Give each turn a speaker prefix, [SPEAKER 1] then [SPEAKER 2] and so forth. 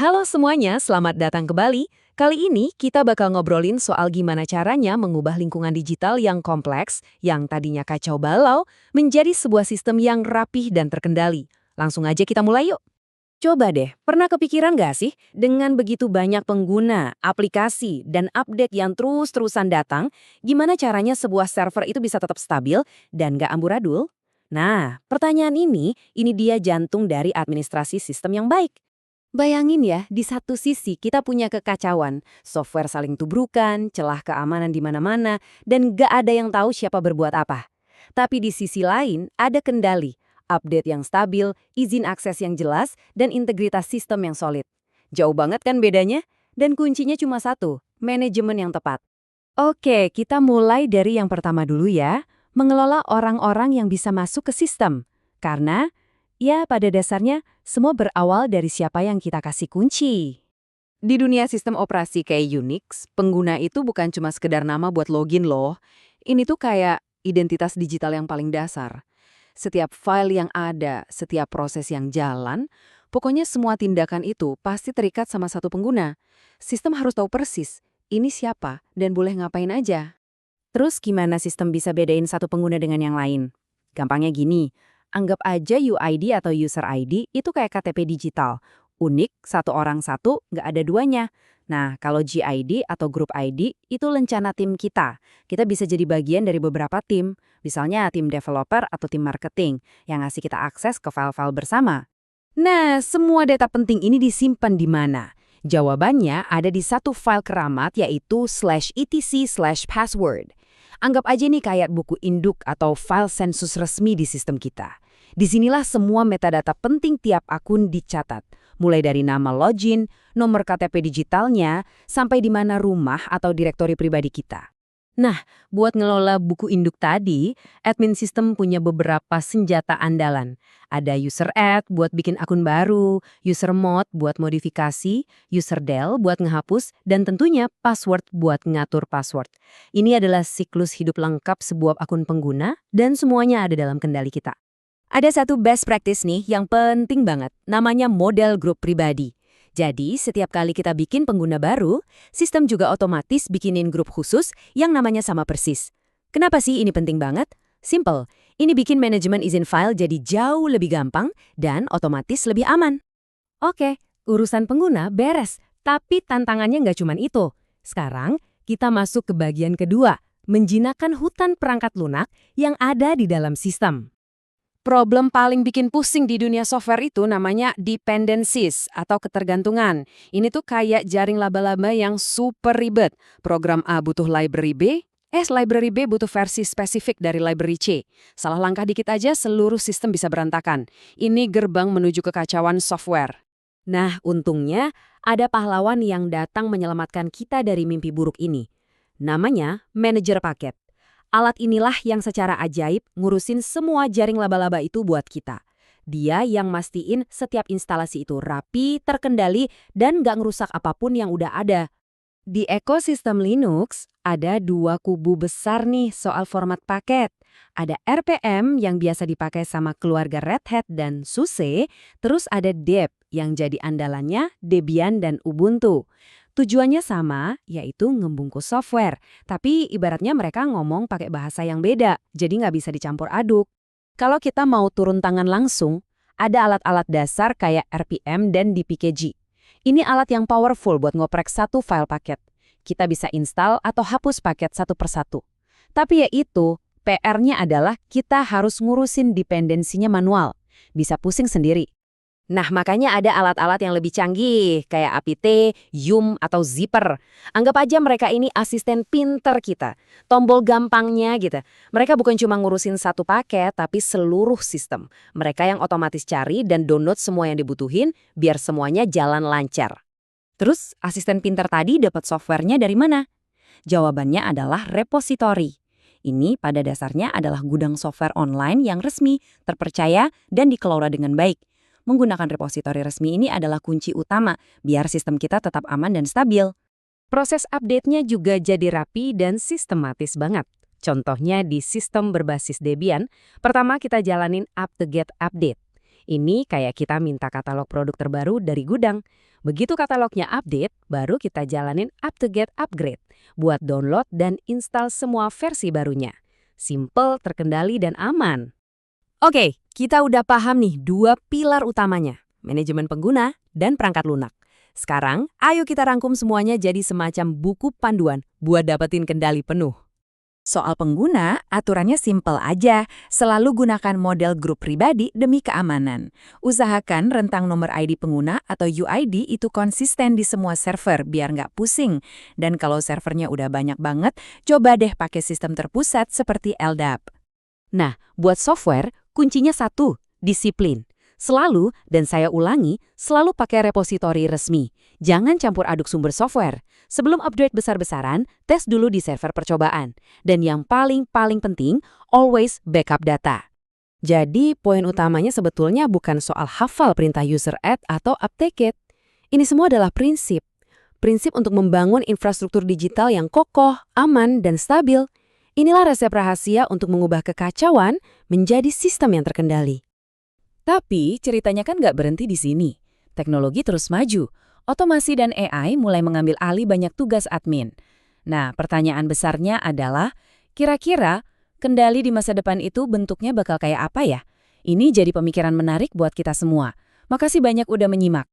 [SPEAKER 1] Halo semuanya, selamat datang kembali. Kali ini kita bakal ngobrolin soal gimana caranya mengubah lingkungan digital yang kompleks, yang tadinya kacau balau, menjadi sebuah sistem yang rapih dan terkendali. Langsung aja kita mulai yuk. Coba deh, pernah kepikiran nggak sih, dengan begitu banyak pengguna, aplikasi, dan update yang terus-terusan datang, gimana caranya sebuah server itu bisa tetap stabil dan nggak amburadul? Nah, pertanyaan ini dia jantung dari administrasi sistem yang baik. Bayangin ya, di satu sisi kita punya kekacauan, software saling tubrukan, celah keamanan di mana-mana, dan gak ada yang tahu siapa berbuat apa. Tapi di sisi lain, ada kendali, update yang stabil, izin akses yang jelas, dan integritas sistem yang solid. Jauh banget kan bedanya? Dan kuncinya cuma satu, manajemen yang tepat. Oke, kita mulai dari yang pertama dulu ya, mengelola orang-orang yang bisa masuk ke sistem. Karena ya, pada dasarnya, semua berawal dari siapa yang kita kasih kunci. Di dunia sistem operasi kayak Unix, pengguna itu bukan cuma sekedar nama buat login loh. Ini tuh kayak identitas digital yang paling dasar. Setiap file yang ada, setiap proses yang jalan, pokoknya semua tindakan itu pasti terikat sama satu pengguna. Sistem harus tahu persis, ini siapa, dan boleh ngapain aja. Terus gimana sistem bisa bedain satu pengguna dengan yang lain? Gampangnya gini. Anggap aja UID atau User ID itu kayak KTP digital. Unik, satu orang satu, nggak ada duanya. Nah, kalau GID atau Group ID itu lencana tim kita. Kita bisa jadi bagian dari beberapa tim, misalnya tim developer atau tim marketing, yang ngasih kita akses ke file-file bersama. Nah, semua data penting ini disimpan di mana? Jawabannya ada di satu file keramat yaitu /etc/password. Anggap aja nih kayak buku induk atau file sensus resmi di sistem kita. Disinilah semua metadata penting tiap akun dicatat, mulai dari nama login, nomor KTP digitalnya, sampai di mana rumah atau direktori pribadi kita. Nah, buat ngelola buku induk tadi, admin sistem punya beberapa senjata andalan. Ada user add buat bikin akun baru, user mod buat modifikasi, user del buat ngehapus, dan tentunya password buat ngatur password. Ini adalah siklus hidup lengkap sebuah akun pengguna, dan semuanya ada dalam kendali kita. Ada satu best practice nih yang penting banget, namanya model grup pribadi. Jadi, setiap kali kita bikin pengguna baru, sistem juga otomatis bikinin grup khusus yang namanya sama persis. Kenapa sih ini penting banget? Simple, ini bikin manajemen izin file jadi jauh lebih gampang dan otomatis lebih aman. Oke, urusan pengguna beres, tapi tantangannya nggak cuma itu. Sekarang, kita masuk ke bagian kedua, menjinakkan hutan perangkat lunak yang ada di dalam sistem. Problem paling bikin pusing di dunia software itu namanya dependencies atau ketergantungan. Ini tuh kayak jaring laba-laba yang super ribet. Program A butuh library B, library B butuh versi spesifik dari library C. Salah langkah dikit aja seluruh sistem bisa berantakan. Ini gerbang menuju kekacauan software. Nah, untungnya ada pahlawan yang datang menyelamatkan kita dari mimpi buruk ini. Namanya manajer paket. Alat inilah yang secara ajaib ngurusin semua jaring laba-laba itu buat kita. Dia yang mastiin setiap instalasi itu rapi, terkendali, dan nggak ngerusak apapun yang udah ada. Di ekosistem Linux, ada dua kubu besar nih soal format paket. Ada RPM yang biasa dipakai sama keluarga Red Hat dan SUSE, terus ada deb yang jadi andalannya Debian dan Ubuntu. Tujuannya sama, yaitu ngebungkus software. Tapi ibaratnya mereka ngomong pakai bahasa yang beda, jadi nggak bisa dicampur aduk. Kalau kita mau turun tangan langsung, ada alat-alat dasar kayak RPM dan DPKG. Ini alat yang powerful buat ngoprek satu file paket. Kita bisa install atau hapus paket satu persatu. Tapi ya itu, PR-nya adalah kita harus ngurusin dependensinya manual. Bisa pusing sendiri. Nah, makanya ada alat-alat yang lebih canggih, kayak apt, yum, atau zipper. Anggap aja mereka ini asisten pinter kita. Tombol gampangnya gitu. Mereka bukan cuma ngurusin satu paket, tapi seluruh sistem. Mereka yang otomatis cari dan download semua yang dibutuhin, biar semuanya jalan lancar. Terus, asisten pinter tadi dapat softwarenya dari mana? Jawabannya adalah repository. Ini pada dasarnya adalah gudang software online yang resmi, terpercaya, dan dikelola dengan baik. Menggunakan repositori resmi ini adalah kunci utama biar sistem kita tetap aman dan stabil. Proses update-nya juga jadi rapi dan sistematis banget. Contohnya di sistem berbasis Debian, pertama kita jalanin apt-get update. Ini kayak kita minta katalog produk terbaru dari gudang. Begitu katalognya update, baru kita jalanin up-to-get upgrade buat download dan install semua versi barunya. Simple, terkendali, dan aman. Oke, kita udah paham nih dua pilar utamanya, manajemen pengguna dan perangkat lunak. Sekarang, ayo kita rangkum semuanya jadi semacam buku panduan buat dapetin kendali penuh.
[SPEAKER 2] Soal pengguna, aturannya simpel aja. Selalu gunakan model grup pribadi demi keamanan. Usahakan rentang nomor ID pengguna atau UID itu konsisten di semua server biar nggak pusing. Dan kalau servernya udah banyak banget, coba deh pakai sistem terpusat seperti LDAP.
[SPEAKER 1] Nah, buat software, kuncinya satu, disiplin. Selalu, dan saya ulangi, selalu pakai repositori resmi. Jangan campur aduk sumber software. Sebelum upgrade besar-besaran, tes dulu di server percobaan. Dan yang paling penting, always backup data. Jadi, poin utamanya sebetulnya bukan soal hafal perintah user add atau update it. Ini semua adalah prinsip. Prinsip untuk membangun infrastruktur digital yang kokoh, aman, dan stabil. Inilah resep rahasia untuk mengubah kekacauan menjadi sistem yang terkendali. Tapi ceritanya kan nggak berhenti di sini. Teknologi terus maju. Otomasi dan AI mulai mengambil alih banyak tugas admin. Nah, pertanyaan besarnya adalah, kira-kira kendali di masa depan itu bentuknya bakal kayak apa ya? Ini jadi pemikiran menarik buat kita semua. Makasih banyak udah menyimak.